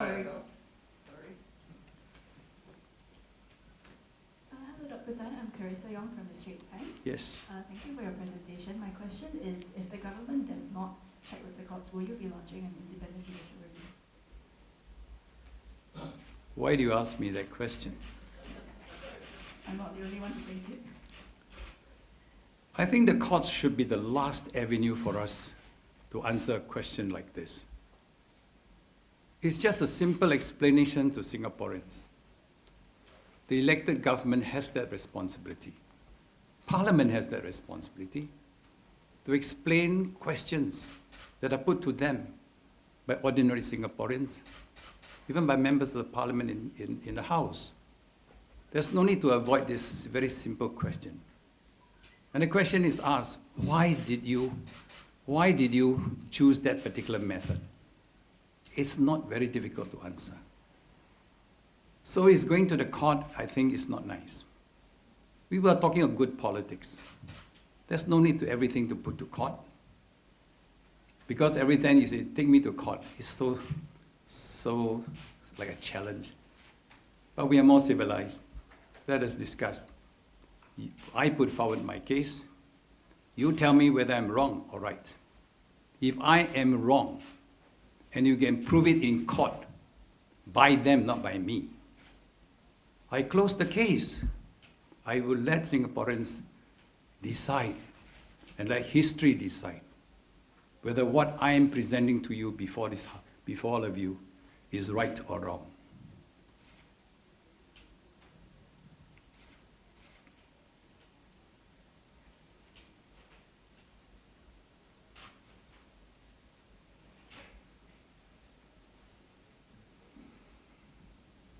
Sorry. Hello, Dr. Tan. I'm Carissa Yong from the Straits Times. Yes. Thank you for your presentation. My question is, if the government does not check with the courts, will you be launching an independent judicial review? Why do you ask me that question? I'm not the only one to think it. I think the courts should be the last avenue for us to answer a question like this. It's just a simple explanation to Singaporeans. The elected government has that responsibility. Parliament has that responsibility to explain questions that are put to them by ordinary Singaporeans, even by members of the Parliament in the House. There's no need to avoid this very simple question. And the question is asked, why did you choose that particular method? It's not very difficult to answer. So it's going to the court, I think, is not nice. We were talking of good politics. There's no need to everything to put to court. Because every time you say, take me to court, it's so like a challenge. But we are more civilized. Let us discuss. I put forward my case. You tell me whether I'm wrong or right. If I am wrong, and you can prove it in court, by them, not by me, I close the case. I will let Singaporeans decide and let history decide whether what I am presenting to you before all of you is right or wrong.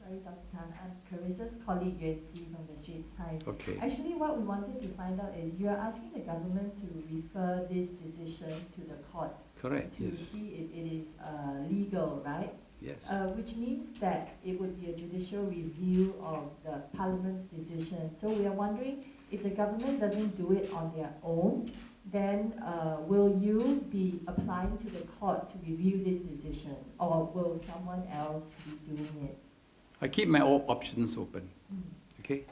Sorry, Dr. Tan. I'm Carissa's colleague, Yuan Si, from the Straits Times. Okay. Actually, what we wanted to find out is you are asking the government to refer this decision to the courts. Correct, to yes. see if it is legal, right? Yes. Which means that it would be a judicial review of the Parliament's decision. So we are wondering, if the government doesn't do it on their own, then will you be applying to the court to review this decision, or will someone else be doing it? I keep my all options open, okay?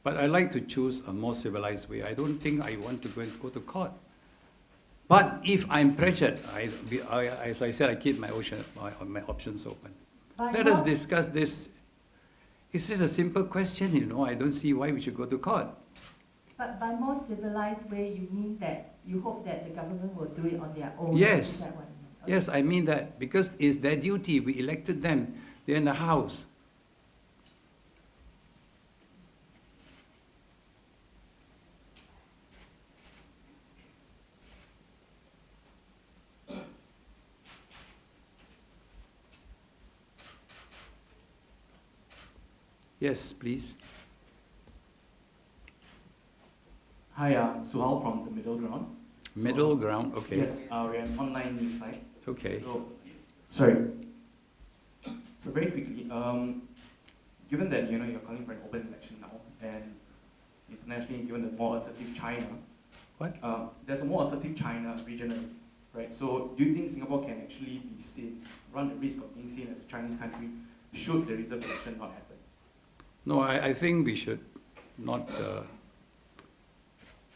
But I like to choose a more civilized way. I don't think I want to go to court. But if I'm pressured, as I said, I keep my options open. Let us discuss this. It's just a simple question, you know. I don't see why we should go to court. But by more civilized way, you mean that you hope that the government will do it on their own? Yes. Is that what you mean? Okay. Yes, I mean that, because it's their duty. We elected them. They're in the House. Yes, please. Hi, Suhal from the Middle Ground. Middle ground, okay. Yes, we're an online news site. Okay. So very quickly, given that you're calling for an open election now, and internationally, given the more assertive China, What? There's a more assertive China regionally, right? So do you think Singapore can actually be seen, run the risk of being seen as a Chinese country, should the reserve election not happen? No, I think we should not.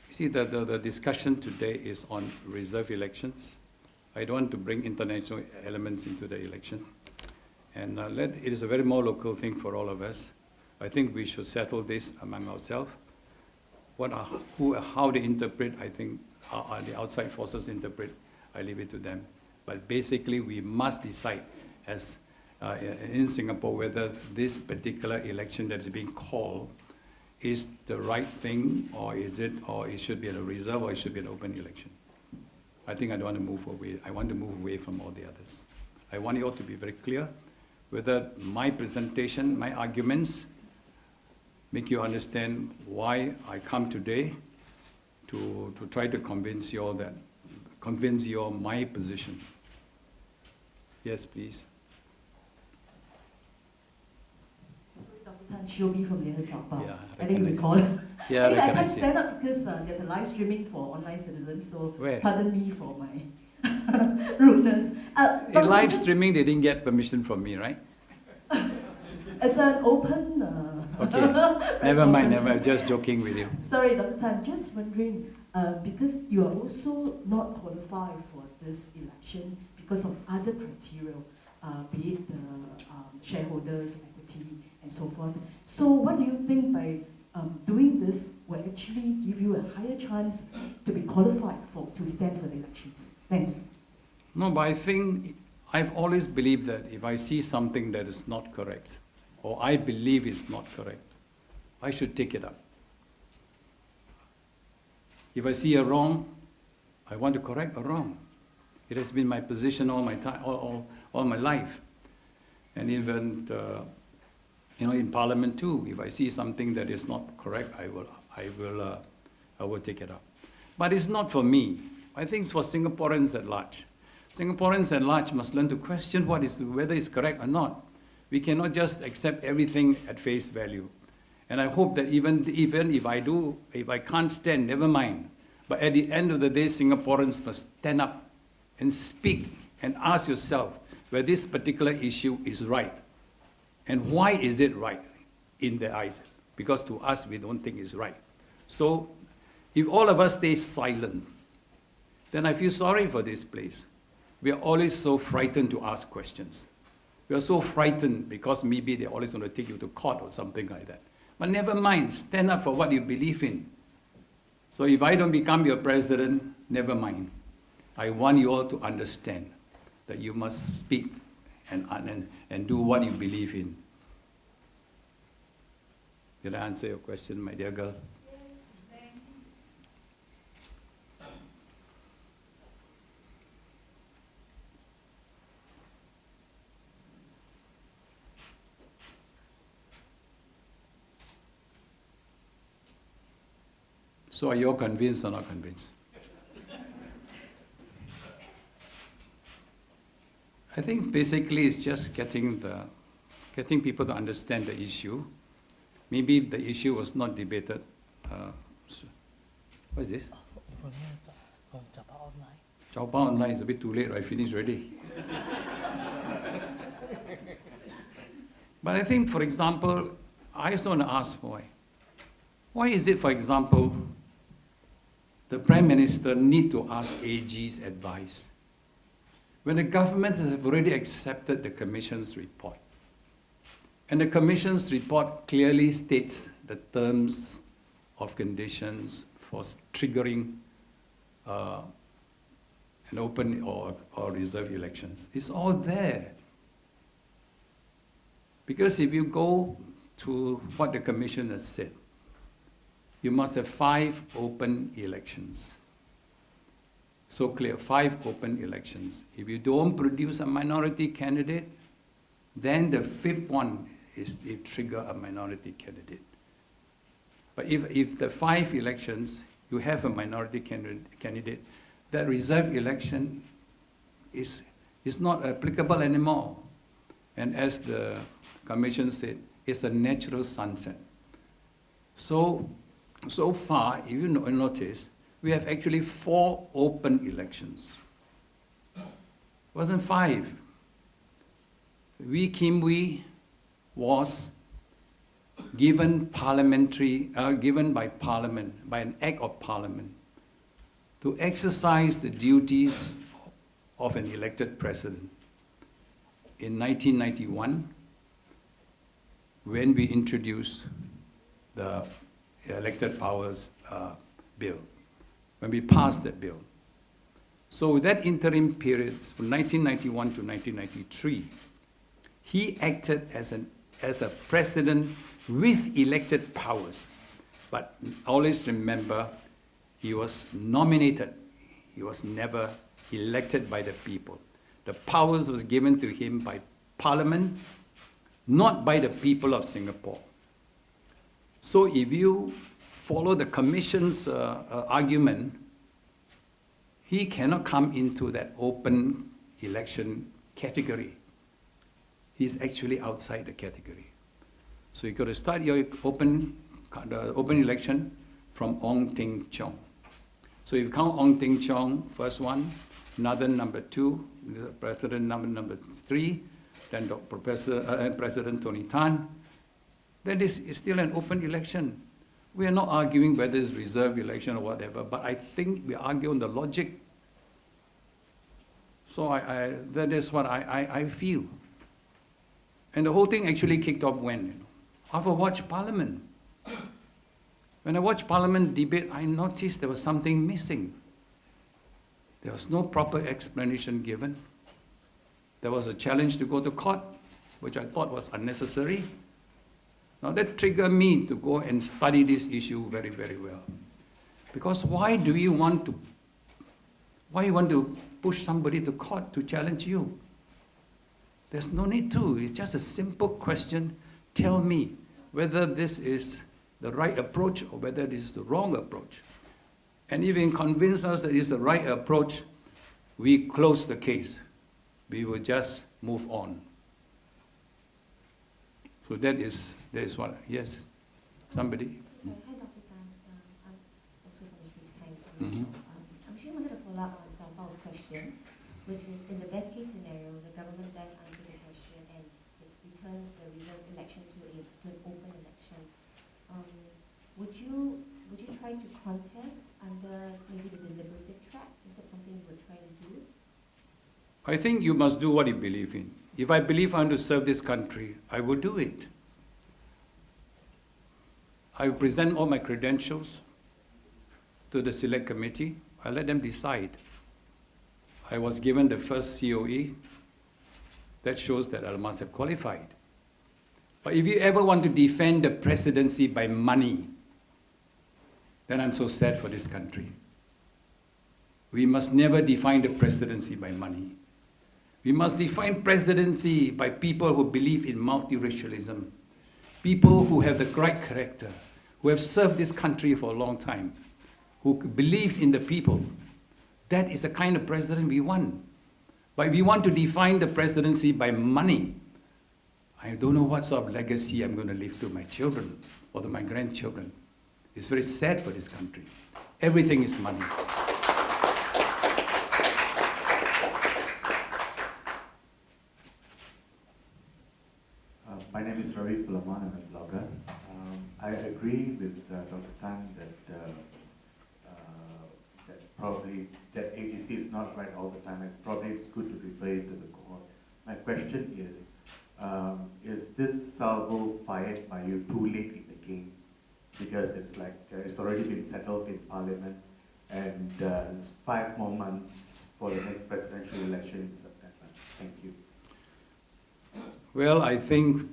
See, the discussion today is on reserve elections. I don't want to bring international elements into the election. And it is a very more local thing for all of us. I think we should settle this among ourselves. How they interpret, I think, how the outside forces interpret, I leave it to them. But basically, we must decide as in Singapore whether this particular election that is being called is the right thing, or it should be a reserve, or it should be an open election. I think I don't want to move away. I want to move away from all the others. I want it all to be very clear whether my presentation, my arguments make you understand why I come today to try to convince you all my position. Yes, please. Dr. Tan Cheng from Bock. Yeah, I think you recognize. recall. Yeah, I recognize can't it. stand up because there's a live streaming for online citizens, so Where? pardon me for my rudeness. In live streaming, they didn't get permission from me, right? It's an open. Okay, never mind, just joking with you. Sorry, Dr. Tan, just wondering, because you are also not qualified for this election because of other criteria, be it the shareholders, equity, and so forth. So what do you think by doing this will actually give you a higher chance to be qualified to stand for the elections? Thanks. No, but I think I've always believed that if I see something that is not correct, or I believe is not correct, I should take it up. If I see a wrong, I want to correct a wrong. It has been my position all my time, all my life, and even in Parliament too. If I see something that is not correct, I will take it up. But it's not for me. I think it's for Singaporeans at large. Singaporeans at large must learn to question whether it's correct or not. We cannot just accept everything at face value. And I hope that even if I can't stand, never mind. But at the end of the day, Singaporeans must stand up and speak and ask yourself whether this particular issue is right. And why is it right in their eyes? Because to us, we don't think it's right. So if all of us stay silent, then I feel sorry for this place. We are always so frightened to ask questions. We are so frightened because maybe they're always going to take you to court or something like that. But never mind, stand up for what you believe in. So if I don't become your president, never mind. I want you all to understand that you must speak and do what you believe in. Did I answer your question, my dear girl? Yes, thanks. So are you all convinced or not convinced? I think basically it's just getting people to understand the issue. Maybe the issue was not debated. What is this? From Java Online. Java Online is a bit too late, I finished already. But I think, for example, I also want to ask why. Why is it, for example, the Prime Minister need to ask AG's advice when the government has already accepted the Commission's report? And the Commission's report clearly states the terms of conditions for triggering an open or reserved elections. It's all there. Because if you go to what the Commission has said, you must have 5 open elections. So clear, 5 open elections. If you don't produce a minority candidate, then the 5th one is to trigger a minority candidate. But if the 5 elections, you have a minority candidate, that reserved election is not applicable anymore. And as the Commission said, it's a natural sunset. So far, if you notice, we have actually 4 open elections. It wasn't 5. Wee Kim Wee was given by Parliament, by an act of Parliament, to exercise the duties of an elected president. In 1991, when we introduced the Elected Powers Bill, when we passed that bill. So that interim period, from 1991 to 1993, he acted as a president with elected powers. But always remember, he was nominated. He was never elected by the people. The powers was given to him by Parliament, not by the people of Singapore. So if you follow the Commission's argument, he cannot come into that open election category. He's actually outside the category. So you've got to start your open election from Ong Teng Cheong. So if you count Ong Teng Cheong, first one, another number 2, the President number 3, then President Tony Tan. Then this is still an open election. We are not arguing whether it's reserved election or whatever, but I think we argue on the logic. So that is what I feel. And the whole thing actually kicked off when? After I watched Parliament. When I watched Parliament debate, I noticed there was something missing. There was no proper explanation given. There was a challenge to go to court, which I thought was unnecessary. Now that triggered me to go and study this issue very, very well. Because why do you want to push somebody to court to challenge you? There's no need to. It's just a simple question. Tell me whether this is the right approach or whether this is the wrong approach. And if you can convince us that it's the right approach, we close the case. We will just move on. So that is what, yes, somebody? Sorry, hi Dr. Tan. I'm also from the Straits Times. Mhm. I actually wanted to follow up on Zhang Bao's question, which is in the best case scenario, the government does answer the question and it returns the reserved election to an open election. Would you try to contest under maybe the deliberative track? Is that something you would try to do? I think you must do what you believe in. If I believe I want to serve this country, I will do it. I will present all my credentials to the select committee. I let them decide. I was given the first COE. That shows that I must have qualified. But if you ever want to defend the presidency by money, then I'm so sad for this country. We must never define the presidency by money. We must define presidency by people who believe in multiracialism, people who have the right character, who have served this country for a long time, who believes in the people. That is the kind of president we want. But if we want to define the presidency by money, I don't know what sort of legacy I'm going to leave to my children or to my grandchildren. It's very sad for this country. Everything is money. My name is Ravi Pulaman, I'm a blogger. I agree with Dr. Tan that probably that AGC is not right all the time, and probably it's good to refer it to the court. My question is this salvo fired by you too late in the game? Because it's like it's already been settled in Parliament, and it's 5 more months for the next presidential election in September. Thank you. Well, I think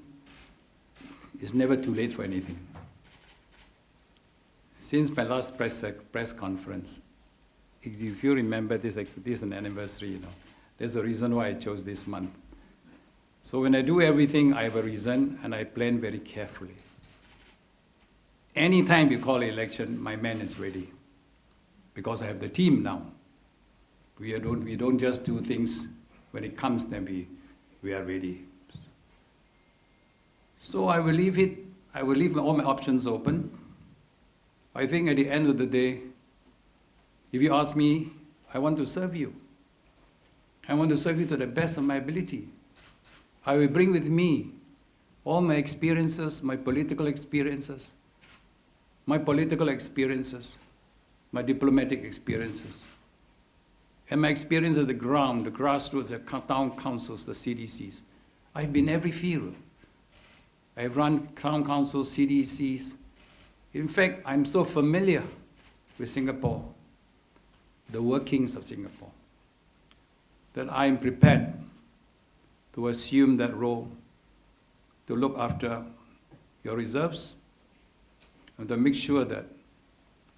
it's never too late for anything. Since my last press conference, if you remember this is an anniversary, you know. There's a reason why I chose this month. So when I do everything, I have a reason, and I plan very carefully. Anytime you call an election, my man is ready, because I have the team now. We don't just do things when it comes, then we are ready. So I will leave all my options open. I think at the end of the day, if you ask me, I want to serve you. I want to serve you to the best of my ability. I will bring with me all my experiences, my political experiences, my diplomatic experiences, and my experience at the ground, the grassroots, the town councils, the CDCs. I've been every field. I've run town councils, CDCs. In fact, I'm so familiar with Singapore, the workings of Singapore, that I'm prepared to assume that role, to look after your reserves, and to make sure that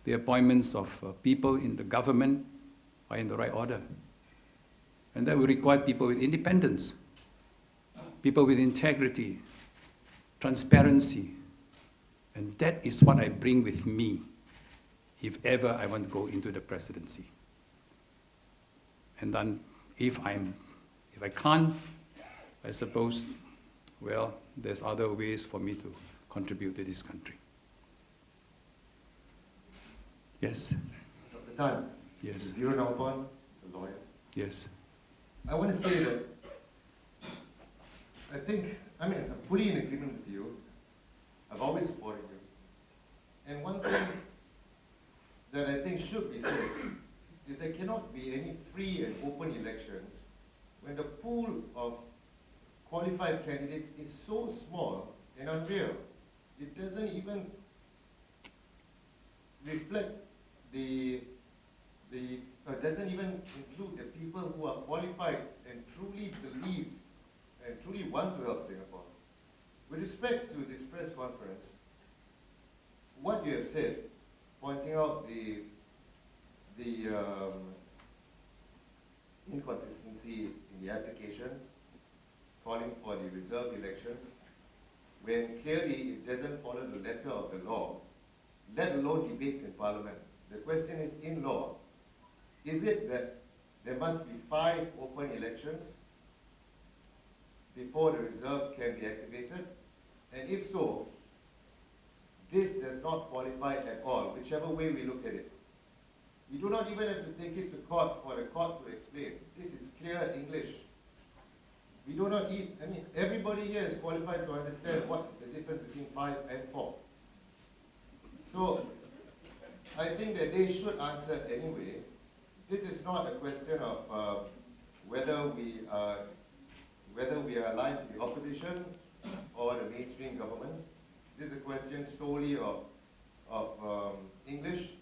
the appointments of people in the government are in the right order. And that will require people with independence, people with integrity, transparency. And that is what I bring with me if ever I want to go into the presidency. And then if I can't, I suppose, well, there's other ways for me to contribute to this country. Yes? Dr. Tan, Yes. Zero Nalpon, the lawyer. Yes. I want to say that I'm fully in agreement with you. I've always supported you. And one thing that I think should be said is there cannot be any free and open elections when the pool of qualified candidates is so small and unreal. It doesn't even reflect doesn't even include the people who are qualified and truly believe and truly want to help Singapore. With respect to this press conference, what you have said, pointing out the inconsistency in the application, calling for the reserved elections, when clearly it doesn't follow the letter of the law, let alone debates in Parliament. The question is, in law, is it that there must be 5 open elections before the reserve can be activated? And if so, this does not qualify at all, whichever way we look at it. We do not even have to take it to court for the court to explain. This is clear English. We do not need, everybody here is qualified to understand what is the difference between 5 and 4. So, I think that they should answer anyway. This is not a question of whether we are aligned to the opposition or the mainstream government. This is a question solely of English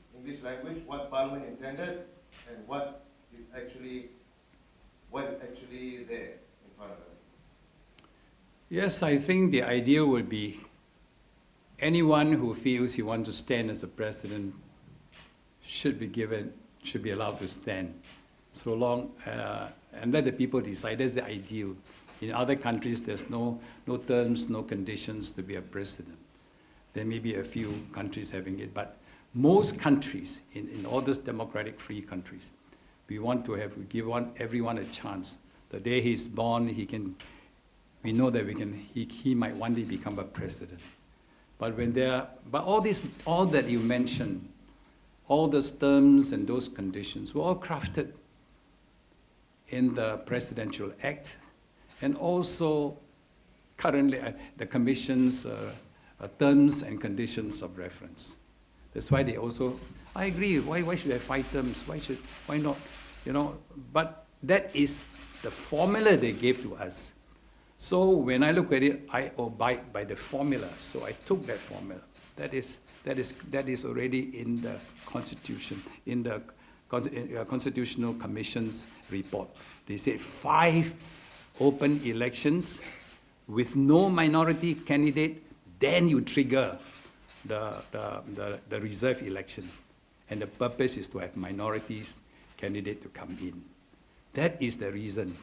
language, what Parliament intended, and what is actually there in front of us. Yes, I think the idea would be anyone who feels he wants to stand as a president should be allowed to stand, so long, and let the people decide. That's the ideal. In other countries, there's no terms, no conditions to be a president. There may be a few countries having it, but most countries, in all those democratic free countries, we want to give everyone a chance. The day he's born, we know that he might one day become a president. But all that you mentioned, all those terms and those conditions were all crafted in the Presidential Act, and also currently the Commission's terms and conditions of reference. That's why they also, I agree, why should they have 5 terms? Why not? But that is the formula they gave to us. So when I look at it, I abide by the formula. So I took that formula. That is already in the Constitution, in the Constitutional Commission's report. They said 5 open elections with no minority candidate, then you trigger the reserve election. And the purpose is to have minorities candidate to come in. That is the reason.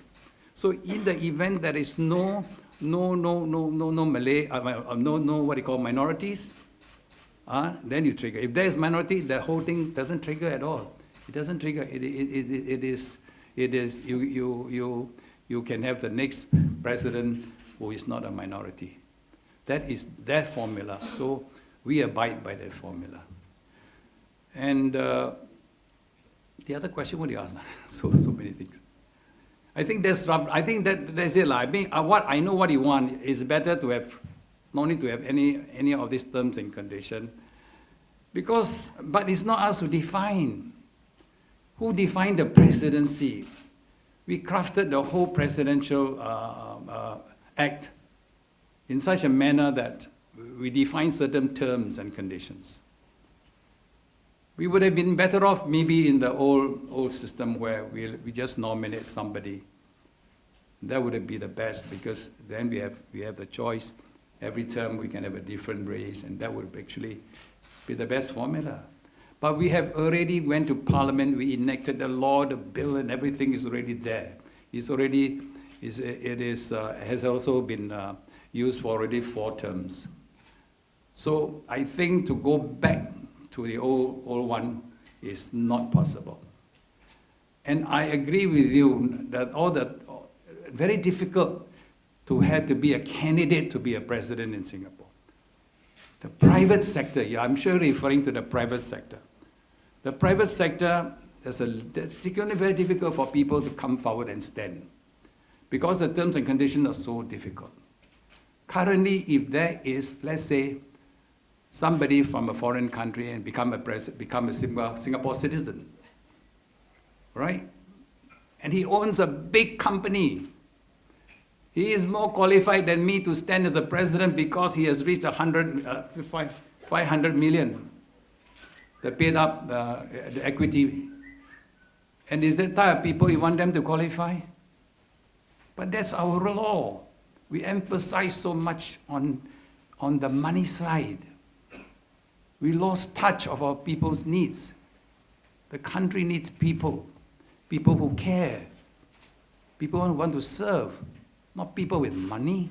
So in the event there is no Malay, minorities, then you trigger. If there is minority, the whole thing doesn't trigger at all. It doesn't trigger. You can have the next president who is not a minority. That is their formula. So we abide by that formula. And the other question, what do you ask? So many things. I think that's rough. I think that's it. What I know what you want is better to have, no need to have any of these terms and conditions. But it's not us who define. Who defined the presidency? We crafted the whole presidential act in such a manner that we define certain terms and conditions. We would have been better off maybe in the old system where we just nominate somebody. That would have been the best, because then we have the choice. Every term we can have a different race, and that would actually be the best formula. But we have already went to Parliament, we enacted the law, the bill, and everything is already there. Has also been used for already 4 terms. So I think to go back to the old one is not possible. And I agree with you that very difficult to have to be a candidate to be a president in Singapore. The private sector, I'm sure referring to the private sector. The private sector That's going to be very difficult for people to come forward and stand, because the terms and conditions are so difficult. Currently, if there is, let's say, somebody from a foreign country and become a Singapore citizen, right? And he owns a big company. He is more qualified than me to stand as a president because he has reached 500 million. They paid up the equity. And is that type of people you want them to qualify? But that's our law. We emphasize so much on the money side. We lost touch of our people's needs. The country needs people who care, people who want to serve, not people with money.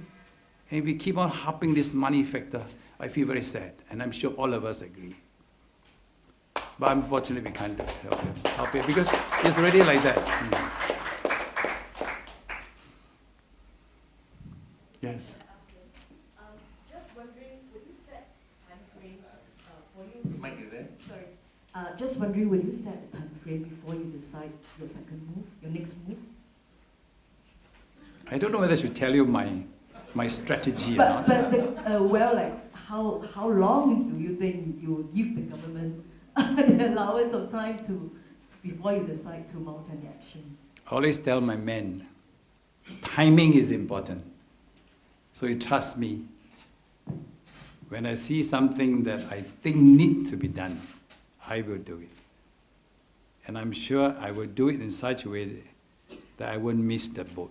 And if we keep on harping this money factor, I feel very sad, and I'm sure all of us agree. But unfortunately, we can't help it because it's already like that. Yes. Just wondering, would you set time frame for you? Mike, is there? Sorry. Just wondering, will you set a time frame before you decide your second move, your next move? I don't know whether I should tell you my strategy or not. But how long do you think you will give the government the allowance of time before you decide to mount any action? I always tell my men, timing is important. So you trust me. When I see something that I think needs to be done, I will do it. And I'm sure I will do it in such a way that I won't miss the boat.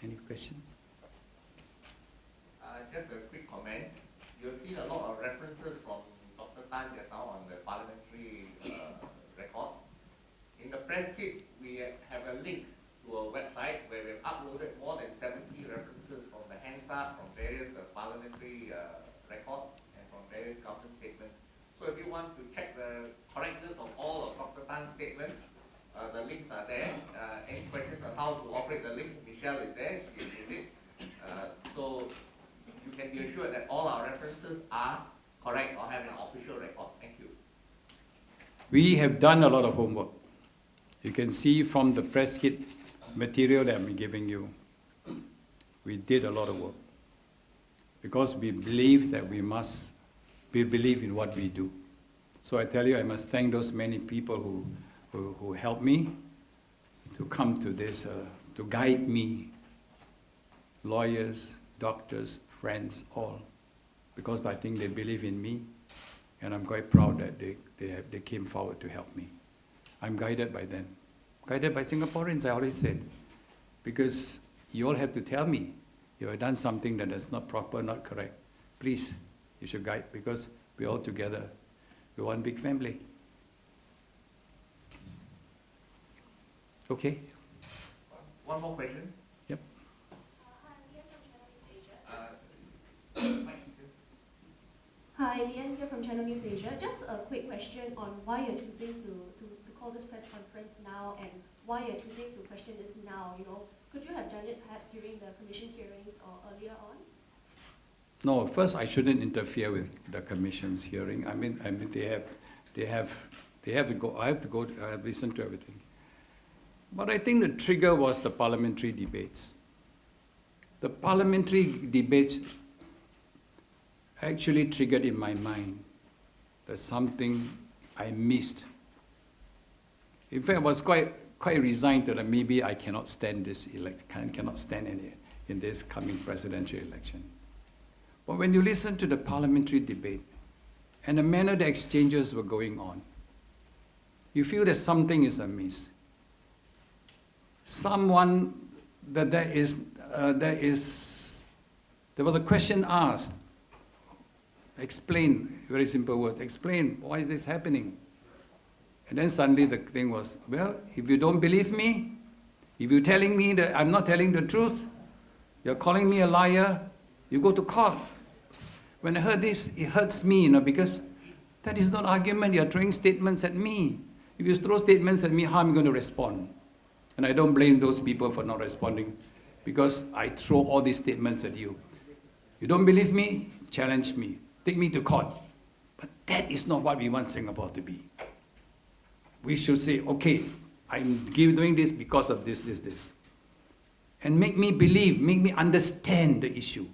Any questions? Just a quick comment. You'll see a lot of references from Dr. Tan just now on the parliamentary records. In the press kit, we have a link to a website where we've uploaded more than 70 references from the Hansard, from various parliamentary records, and from various government statements. So if you want to check the correctness of all of Dr. Tan's statements, the links are there. Any questions on how to operate the links, Michelle is there, she did it. So you can be assured that all our references are correct or have an official record. Thank you. We have done a lot of homework. You can see from the press kit material that I'm giving you, we did a lot of work. Because we believe that we believe in what we do. So I tell you, I must thank those many people who helped me to come to this, to guide me, lawyers, doctors, friends, all, because I think they believe in me, and I'm quite proud that they came forward to help me. I'm guided by them, guided by Singaporeans, I always said, because you all have to tell me if I've done something that is not proper, not correct. Please, you should guide, because we're all together. We're one big family. Okay? One more question. Yep. Hi, Leanne here from Channel News Asia. Just a quick question on why you're choosing to call this press conference now, and why you're choosing to question this now. Could you have done it perhaps during the commission hearings or earlier on? No, first I shouldn't interfere with the commission's hearing. I mean they have to go. I have to go. I have listened to everything. But I think the trigger was the parliamentary debates. The parliamentary debates actually triggered in my mind that something I missed. In fact, I was quite resigned that maybe I cannot stand this cannot stand in this coming presidential election. But when you listen to the parliamentary debate and the manner the exchanges were going on, you feel that something is amiss. There was a question asked. Explain, very simple words, explain why is this happening? And then suddenly the thing was, well, if you don't believe me, if you're telling me that I'm not telling the truth, you're calling me a liar, you go to court. When I heard this, it hurts me, because that is not argument, you're throwing statements at me. If you throw statements at me, how am I going to respond? And I don't blame those people for not responding, because I throw all these statements at you. You don't believe me? Challenge me. Take me to court. But that is not what we want Singapore to be. We should say, okay, I'm doing this because of this, this, this. And make me believe, make me understand the issue.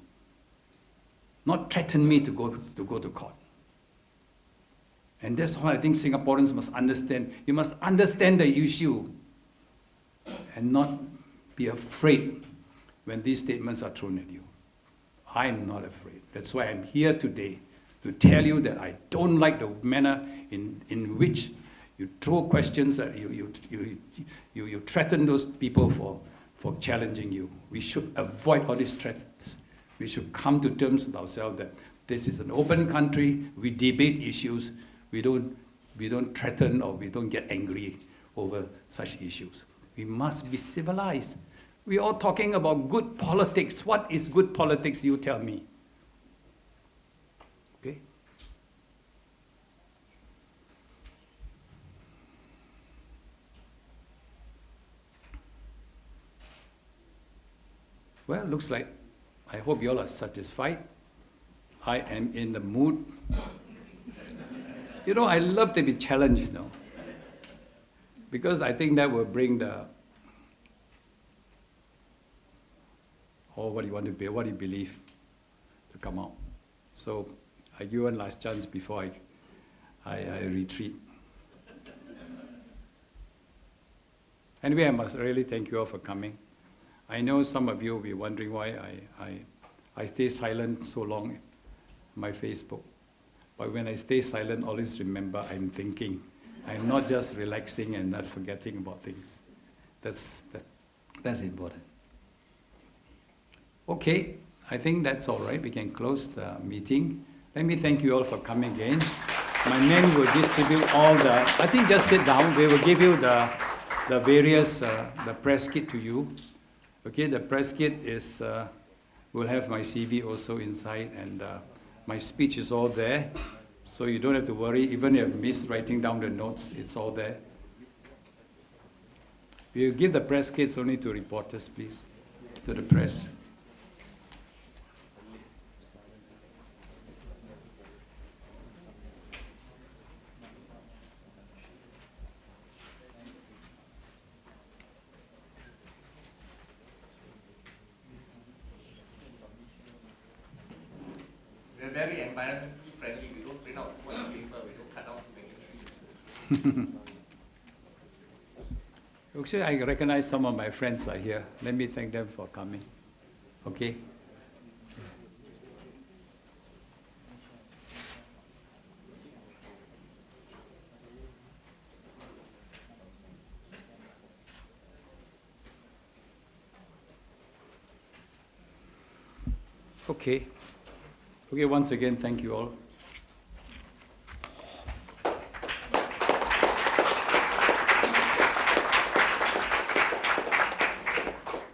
Not threaten me to go to court. And that's what I think Singaporeans must understand. You must understand the issue and not be afraid when these statements are thrown at you. I'm not afraid. That's why I'm here today to tell you that I don't like the manner in which you throw questions, that you threaten those people for challenging you. We should avoid all these threats. We should come to terms with ourselves that this is an open country. We debate issues. We don't threaten or we don't get angry over such issues. We must be civilized. We're all talking about good politics. What is good politics, you tell me? Okay? Well, looks like, I hope you all are satisfied. I am in the mood. You know, I love to be challenged now. Because I think that will bring what do you want to be, what do you believe to come out. So I give one last chance before I retreat. Anyway, I must really thank you all for coming. I know some of you will be wondering why I stay silent so long on my Facebook. But when I stay silent, always remember I'm thinking. I'm not just relaxing and not forgetting about things. That's important. Okay, I think that's all right. We can close the meeting. Let me thank you all for coming again. My men will distribute all I think just sit down. We will give you the various, the press kit to you. Okay, the press kit will have my CV also inside, and my speech is all there. So you don't have to worry, even if I've missed writing down the notes, it's all there. We'll give the press kits only to reporters, please, to the press. We're very environmentally friendly. We don't print out too much paper. We don't cut out too many trees. Actually, I recognize some of my friends are here. Let me thank them for coming. Okay? Okay. Okay, once again, thank you all.